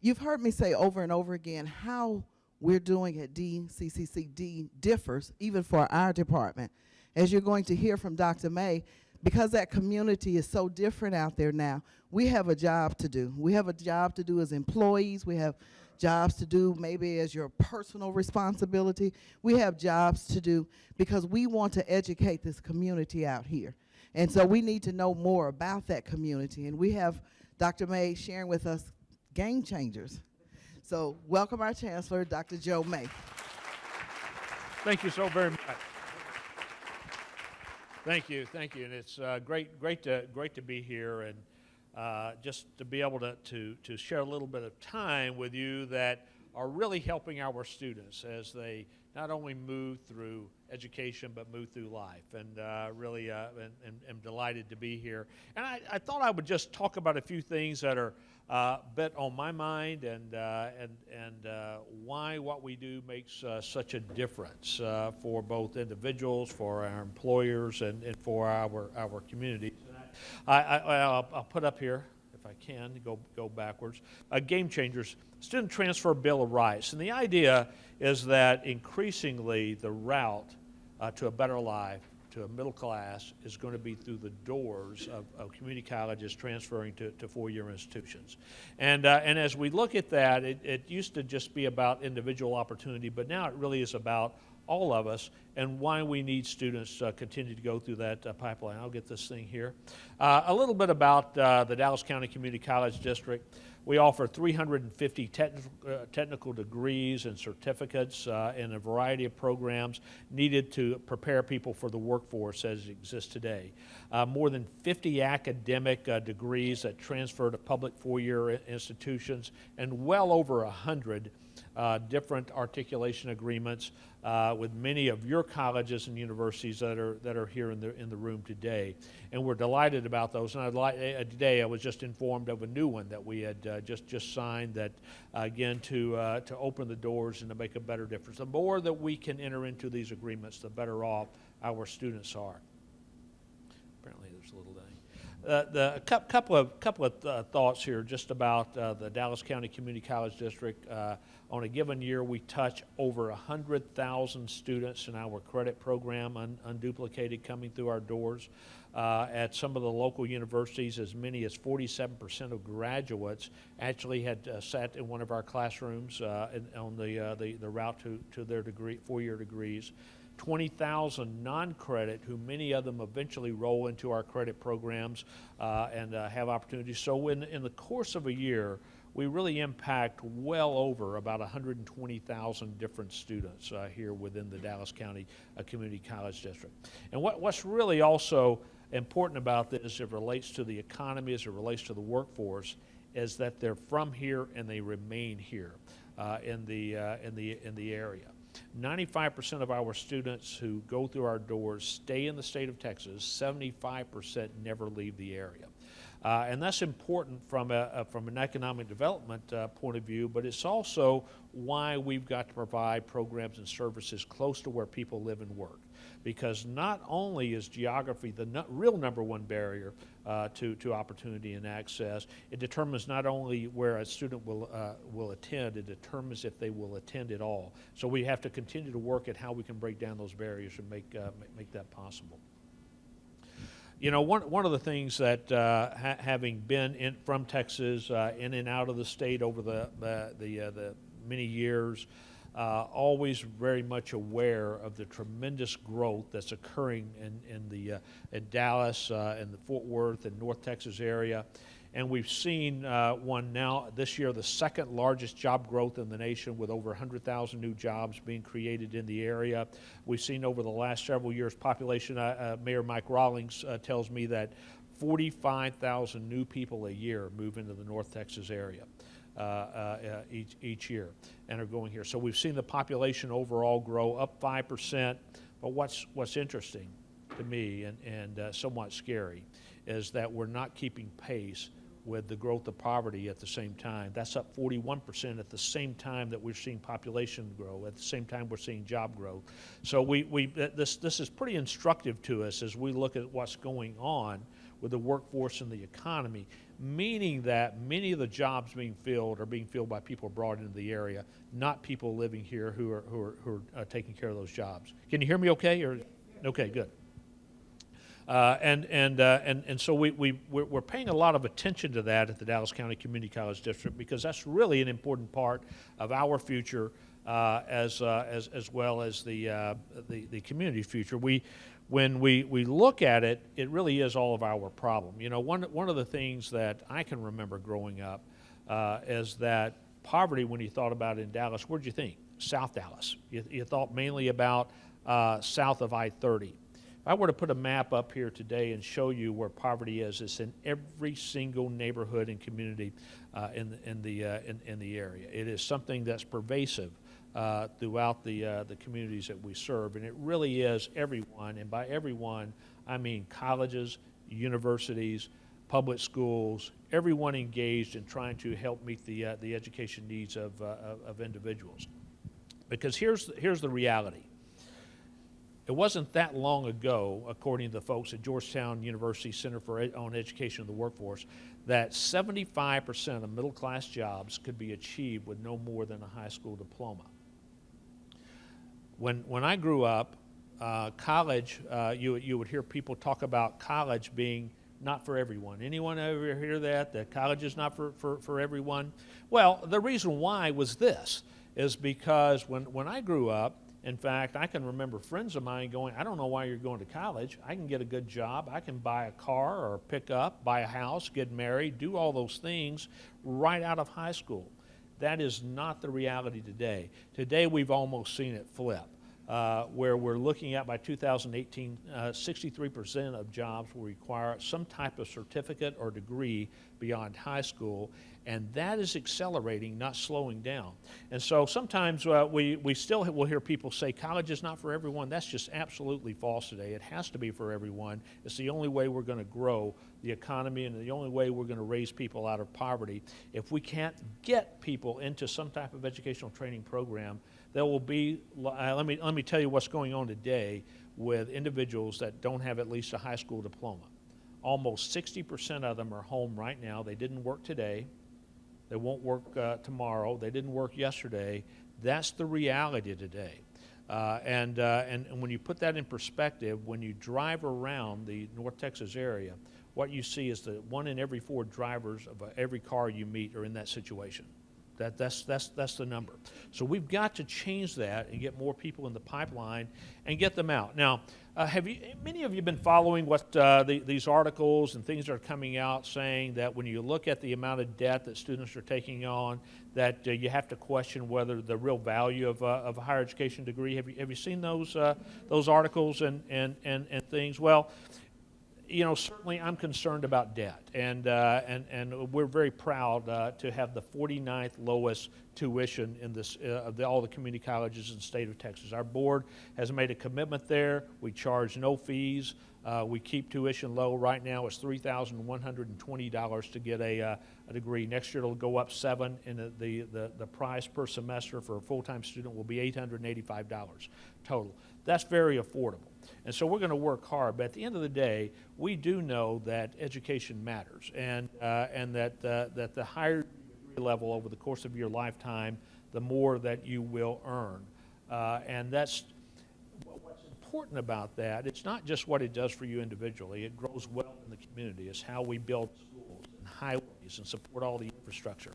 You've heard me say over and over again how we're doing at DCCCD differs even for our department. As you're going to hear from Dr. May, because that community is so different out there now, we have a job to do. We have a job to do as employees. We have jobs to do maybe as your personal responsibility. We have jobs to do because we want to educate this community out here. And so we need to know more about that community. And we have Dr. May sharing with us game changers. So welcome our Chancellor, Dr. Joe May. Thank you so very much. Thank you, and it's great to be here, and just to be able to share a little bit of time with you that are really helping our students as they not only move through education but move through life, and really am delighted to be here. And I thought I would just talk about a few things that are a bit on my mind, and why what we do makes such a difference for both individuals, for our employers, and for our communities. I'll put up here, if I can, go backwards. Game Changers, Student Transfer Bill of Rights. And the idea is that increasingly the route to a better life, to a middle class, is going to be through the doors of community colleges transferring to four-year institutions. And as we look at that, it used to just be about individual opportunity, but now it really is about all of us and why we need students to continue to go through that pipeline. I'll get this thing here. A little bit about the Dallas County Community College District. We offer 350 technical degrees and certificates in a variety of programs needed to prepare people for the workforce as it exists today. More than 50 academic degrees that transfer to public four-year institutions, and well over 100 different articulation agreements with many of your colleges and universities that are here in the room today, and we're delighted about those. And today I was just informed of a new one that we had just signed. That again to open the doors and to make a better difference. The more that we can enter into these agreements, the better off our students are. Apparently, there's a little thing. The couple of thoughts here just about the Dallas County Community College District. On a given year, we touch over 100,000 students in our credit program, unduplicated, coming through our doors. At some of the local universities, as many as 47% of graduates actually had sat in one of our classrooms on the route to their four-year degrees. 20,000 non-credit, who many of them eventually roll into our credit programs and have opportunities. So in the course of a year, we really impact well over about 120,000 different students here within the Dallas County Community College District. And what's really also important about this, as it relates to the economy, as it relates to the workforce, is that they're from here and they remain here in the area. 95% of our students who go through our doors stay in the state of Texas. 75% never leave the area. And that's important from an economic development point of view, but it's also why we've got to provide programs and services close to where people live and work. Because not only is geography the real number one barrier to opportunity and access, it determines not only where a student will attend, it determines if they will attend at all. So we have to continue to work at how we can break down those barriers and make that possible. You know, one of the things that having been from Texas, in and out of the state over the many years, always very much aware of the tremendous growth that's occurring in Dallas, in the Fort Worth and North Texas area. And we've seen one now this year, the second largest job growth in the nation, with over 100,000 new jobs being created in the area. We've seen over the last several years population, Mayor Mike Rawlings tells me that 45,000 new people a year move into the North Texas area each year and are going here. So we've seen the population overall grow up 5%, but what's interesting to me and somewhat scary is that we're not keeping pace with the growth of poverty at the same time. That's up 41% at the same time that we're seeing population grow, at the same time we're seeing job growth. So this is pretty instructive to us as we look at what's going on with the workforce and the economy. meaning that many of the jobs being filled are being filled by people brought into the area, not people living here who are taking care of those jobs. Can you hear me okay? Or okay, good. And so we're paying a lot of attention to that at the Dallas County Community College District, because that's really an important part of our future, as well as the community's future. When we look at it, it really is all of our problem. You know, one of the things that I can remember growing up is that poverty, when you thought about it in Dallas, where'd you think? South Dallas. You thought mainly about south of I-30. If I were to put a map up here today and show you where poverty is, it's in every single neighborhood and community in the area. It is something that's pervasive throughout the communities that we serve, and it really is everyone, and by everyone, I mean colleges, universities, public schools, everyone engaged in trying to help meet the education needs of individuals. Because here's the reality. It wasn't that long ago, according to the folks at Georgetown University Center on Education of the Workforce, that 75% of middle-class jobs could be achieved with no more than a high school diploma. When I grew up, college, you would hear people talk about college being not for everyone. Anyone ever hear that college is not for everyone? Well, the reason why was this, is because when I grew up, in fact, I can remember friends of mine going, I don't know why you're going to college. I can get a good job. I can buy a car or a pickup, buy a house, get married, do all those things right out of high school. That is not the reality today. Today, we've almost seen it flip, where we're looking at by 2018, 63% of jobs will require some type of certificate or degree beyond high school, and that is accelerating, not slowing down. And so sometimes we still will hear people say college is not for everyone. That's just absolutely false today. It has to be for everyone. It's the only way we're going to grow the economy, and the only way we're going to raise people out of poverty. If we can't get people into some type of educational training program, there will be, let me tell you what's going on today with individuals that don't have at least a high school diploma. Almost 60% of them are home right now. They didn't work today. They won't work tomorrow. They didn't work yesterday. That's the reality today. And when you put that in perspective, when you drive around the North Texas area, what you see is that 1 in every 4 drivers of every car you meet are in that situation. That's the number. So we've got to change that and get more people in the pipeline and get them out. Now, many of you been following what these articles and things that are coming out saying that when you look at the amount of debt that students are taking on, that you have to question whether the real value of a higher education degree. Have you seen those articles and things? Well, you know, certainly I'm concerned about debt, and we're very proud to have the 49th lowest tuition in this of all the community colleges in the state of Texas. Our board has made a commitment there. We charge no fees. We keep tuition low. Right now it's $3,120 to get a degree. Next year it'll go up $7, and the price per semester for a full-time student will be $885 total. That's very affordable. And so we're going to work hard. But at the end of the day, we do know that education matters, and that the higher degree level over the course of your lifetime, the more that you will earn. And that's what's important about that. It's not just what it does for you individually. It grows wealth in the community. It's how we build schools and highways and support all the infrastructure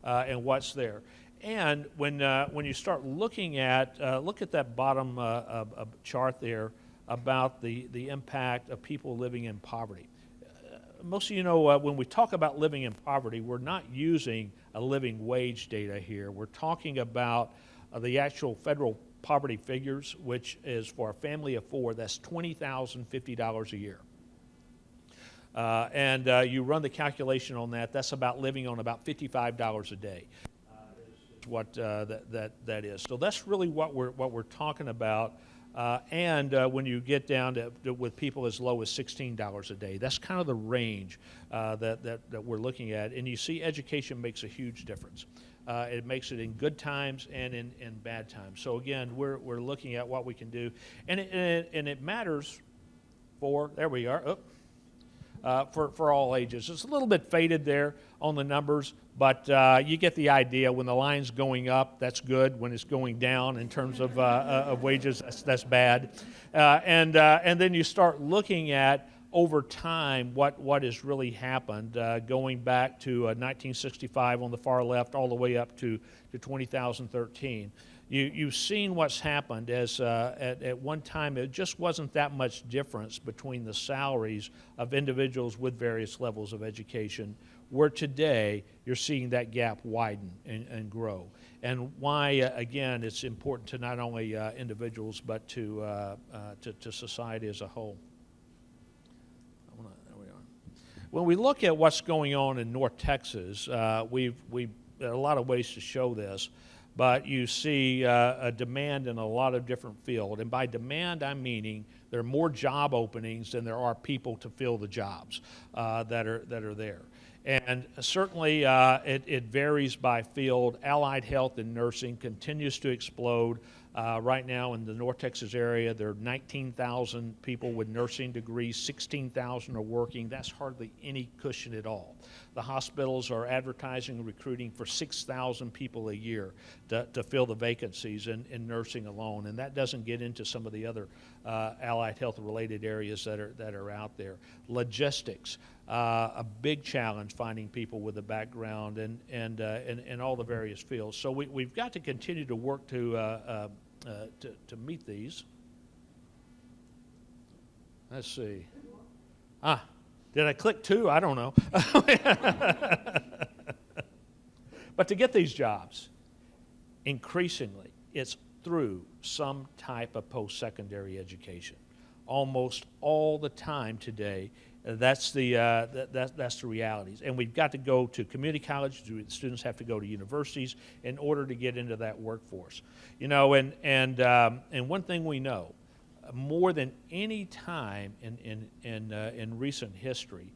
and what's there. And when you start looking at look at that bottom chart there about the impact of people living in poverty. Most of you know when we talk about living in poverty, we're not using a living wage data here. We're talking about the actual federal poverty figures, which is for a family of 4, that's $20,050 a year. And you run the calculation on that, that's about living on about $55 a day. Is what that is. So that's really what we're talking about. And when you get down to with people as low as $16 a day, that's kind of the range that we're looking at. And you see education makes a huge difference. It makes it in good times and in bad times. So again, we're looking at what we can do. And it matters for, there we are, for all ages. It's a little bit faded there on the numbers, but you get the idea. When the line's going up, that's good. When it's going down in terms of wages, that's bad. And then you start looking at over time what has really happened, going back to 1965 on the far left all the way up to 2013. You've seen what's happened as at one time it just wasn't that much difference between the salaries of individuals with various levels of education, where today you're seeing that gap widen and grow. And why, again, it's important to not only individuals but to society as a whole. There we are. When we look at what's going on in North Texas, there are a lot of ways to show this. But you see a demand in a lot of different fields. And by demand, I'm meaning there are more job openings than there are people to fill the jobs that are there. And certainly it varies by field. Allied health and nursing continues to explode. Right now in the North Texas area, there are 19,000 people with nursing degrees, 16,000 are working. That's hardly any cushion at all. The hospitals are advertising and recruiting for 6,000 people a year to fill the vacancies in nursing alone, and that doesn't get into some of the other allied health-related areas that are out there. Logistics, a big challenge finding people with a background and all the various fields. So we've got to continue to work to meet these. Let's see. Did I click 2? I don't know. But to get these jobs, increasingly, it's through some type of post-secondary education. Almost all the time today, that's the realities. And we've got to go to community college. Students have to go to universities in order to get into that workforce. You know, and one thing we know, more than any time in recent history,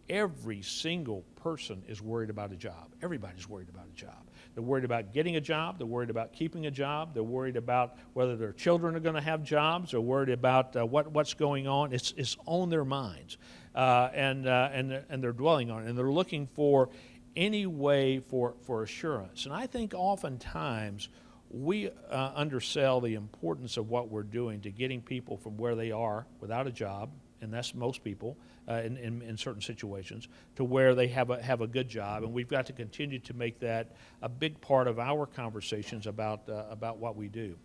every single person is worried about a job. Everybody's worried about a job. They're worried about getting a job. They're worried about keeping a job. They're worried about whether their children are going to have jobs. They're worried about what's going on. It's on their minds, and they're dwelling on it, and they're looking for any way for assurance. And I think oftentimes we undersell the importance of what we're doing to getting people from where they are without a job, and that's most people in certain situations, to where they have a good job. And we've got to continue to make that a big part of our conversations about what we do.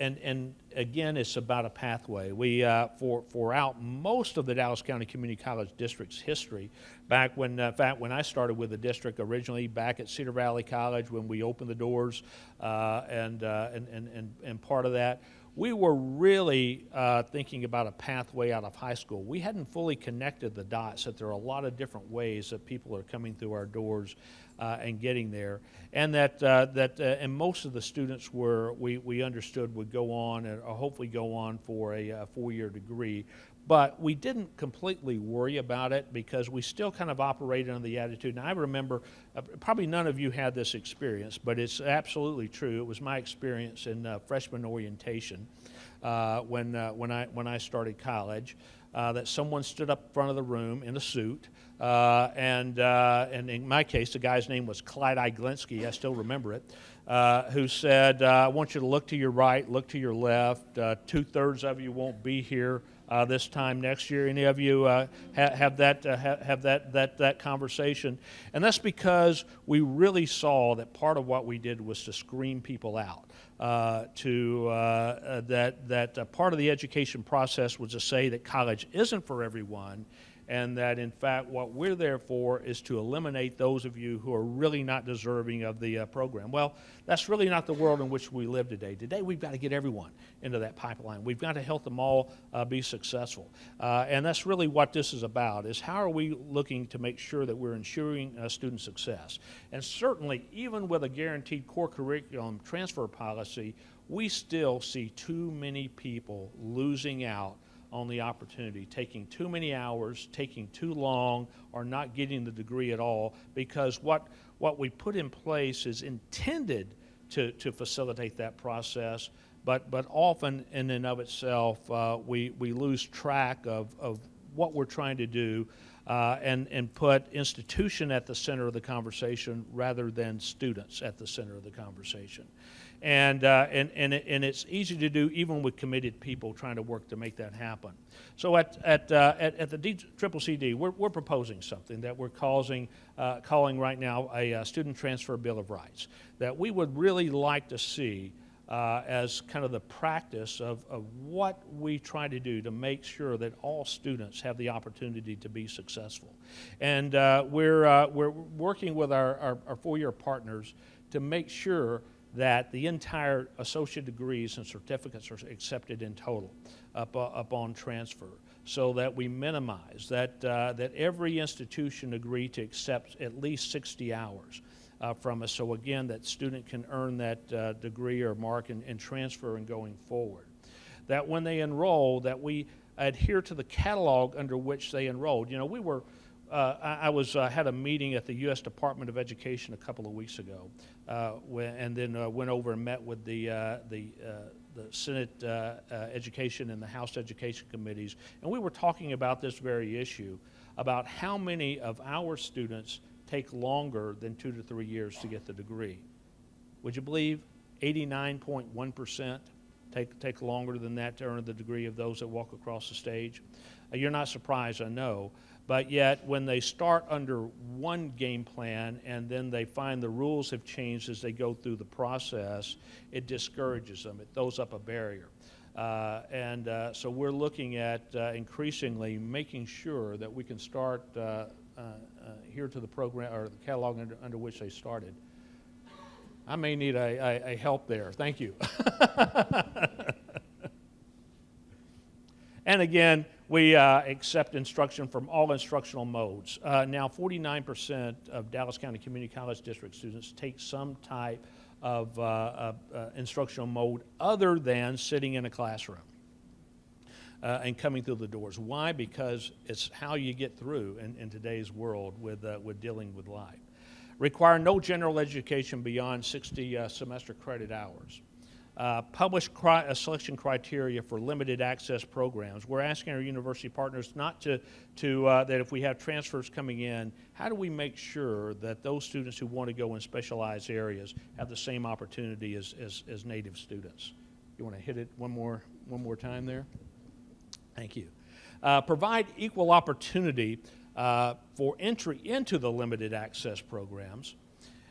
And again, it's about a pathway. We throughout most of the Dallas County Community College District's history, back when, in fact, when I started with the district originally, back at Cedar Valley College, when we opened the doors, and part of that, we were really thinking about a pathway out of high school. We hadn't fully connected the dots that there are a lot of different ways that people are coming through our doors and getting there, and and most of the students we understood would go on or hopefully go on for a 4-year degree. But we didn't completely worry about it because we still kind of operated on the attitude. And I remember, probably none of you had this experience, but it's absolutely true. It was my experience in freshman orientation when I started college, that someone stood up front of the room in a suit, and in my case, the guy's name was Clyde Iglinski, I still remember it, who said, I want you to look to your right, look to your left, 2/3 of you won't be here this time next year. Any of you have that conversation? And that's because we really saw that part of what we did was to screen people out. Part of the education process was to say that college isn't for everyone, and that in fact what we're there for is to eliminate those of you who are really not deserving of the program. Well, that's really not the world in which we live today. Today we've got to get everyone into that pipeline. We've got to help them all be successful. And that's really what this is about, is how are we looking to make sure that we're ensuring student success. And certainly, even with a guaranteed core curriculum transfer policy, we still see too many people losing out on the opportunity, taking too many hours, taking too long, or not getting the degree at all, because what we put in place is intended to facilitate that process, but often in and of itself, we lose track of what we're trying to do and put institution at the center of the conversation rather than students at the center of the conversation. And it's easy to do even with committed people trying to work to make that happen. So at the DCCCD, we're proposing something that we're calling right now a Student Transfer Bill of Rights that we would really like to see as kind of the practice of what we try to do to make sure that all students have the opportunity to be successful. And we're working with our four-year partners to make sure that the entire associate degrees and certificates are accepted in total upon transfer, so that we minimize that every institution agree to accept at least 60 hours from us. So again, that student can earn that degree or mark and transfer and going forward. That when they enroll, that we adhere to the catalog under which they enrolled. You know, we were I had a meeting at the U.S. Department of Education a couple of weeks ago, and then went over and met with the Senate Education and the House Education Committees, and we were talking about this very issue, about how many of our students take longer than 2 to 3 years to get the degree. Would you believe 89.1% take longer than that to earn the degree of those that walk across the stage? You're not surprised, I know. But yet, when they start under one game plan and then they find the rules have changed as they go through the process, it discourages them. It throws up a barrier. So we're looking at increasingly making sure that we can start here to the program or the catalog under which they started. I may need a help there. Thank you. And again, we accept instruction from all instructional modes. Now, 49% of Dallas County Community College District students take some type of instructional mode other than sitting in a classroom and coming through the doors. Why? Because it's how you get through in today's world with dealing with life. Require no general education beyond 60 semester credit hours. Publish selection criteria for limited access programs. We're asking our university partners not to that if we have transfers coming in, how do we make sure that those students who want to go in specialized areas have the same opportunity as native students? You want to hit it one more time there? Thank you. Provide equal opportunity for entry into the limited access programs.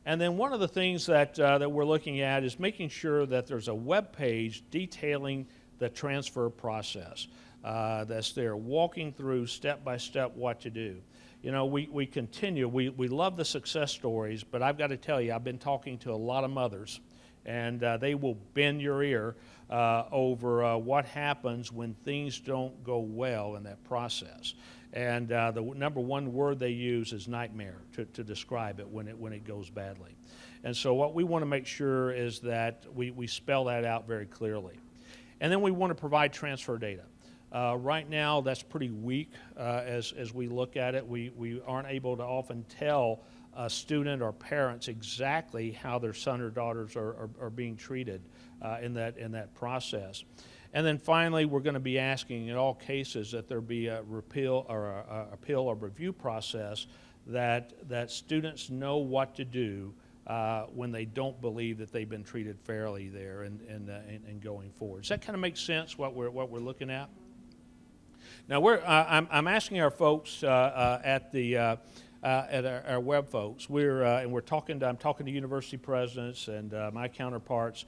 And then one of the things that we're looking at is making sure that there's a web page detailing the transfer process that's there, walking through step by step what to do. You know, we continue, we love the success stories, but I've got to tell you, I've been talking to a lot of mothers, and they will bend your ear over what happens when things don't go well in that process. And the number one word they use is nightmare to describe it when it goes badly. And so what we want to make sure is that we spell that out very clearly. And then we want to provide transfer data. Right now, that's pretty weak as we look at it. We aren't able to often tell a student or parents exactly how their son or daughters are being treated in that process. And then finally, we're going to be asking in all cases that there be a appeal or review process that students know what to do when they don't believe that they've been treated fairly there and going forward. Does that kind of make sense what we're looking at? Now I'm asking our folks at our web folks. I'm talking to university presidents and my counterparts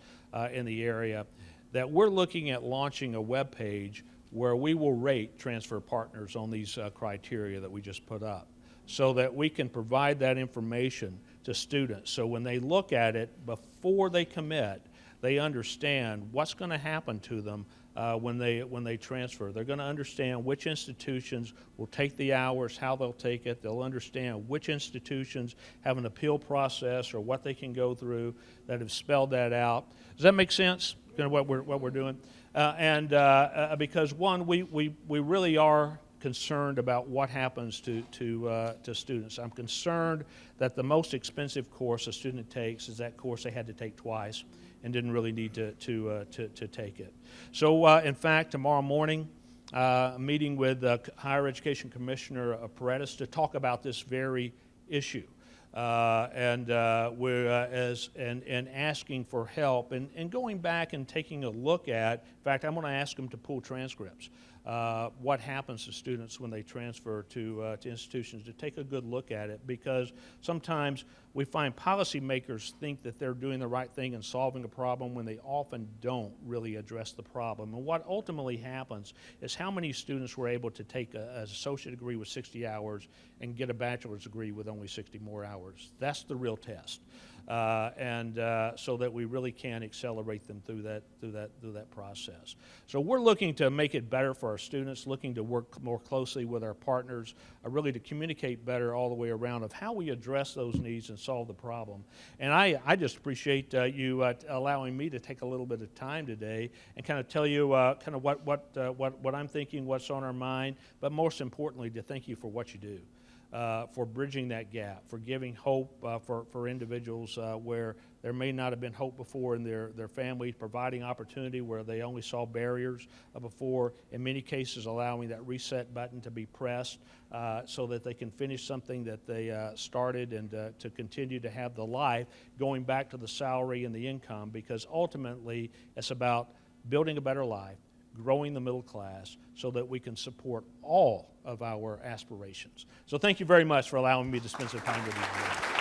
in the area, that we're looking at launching a web page where we will rate transfer partners on these criteria that we just put up, so that we can provide that information to students. So when they look at it before they commit, they understand what's going to happen to them when they transfer. They're going to understand which institutions will take the hours, how they'll take it. They'll understand which institutions have an appeal process or what they can go through that have spelled that out. Does that make sense? Kind of what we're doing, because one, we really are concerned about what happens to students. I'm concerned that the most expensive course a student takes is that course they had to take twice and didn't really need to take it. So in fact, tomorrow morning, I'm meeting with Higher Education Commissioner Paredes to talk about this very issue. We're asking for help and going back and taking a look at, in fact, I'm going to ask them to pull transcripts. What happens to students when they transfer to institutions, to take a good look at it, because sometimes we find policymakers think that they're doing the right thing and solving a problem when they often don't really address the problem. And what ultimately happens is how many students were able to take an associate degree with 60 hours and get a bachelor's degree with only 60 more hours. That's the real test. So that we really can accelerate them through that process. So we're looking to make it better for our students, looking to work more closely with our partners, really to communicate better all the way around of how we address those needs and solve the problem. And I just appreciate you allowing me to take a little bit of time today and kind of tell you kind of what I'm thinking, what's on our mind, but most importantly, to thank you for what you do. For bridging that gap, for giving hope for individuals where there may not have been hope before in their family, providing opportunity where they only saw barriers before, in many cases allowing that reset button to be pressed so that they can finish something that they started and to continue to have the life, going back to the salary and the income, because ultimately it's about building a better life, growing the middle class so that we can support all of our aspirations. So thank you very much for allowing me to spend some time with you today.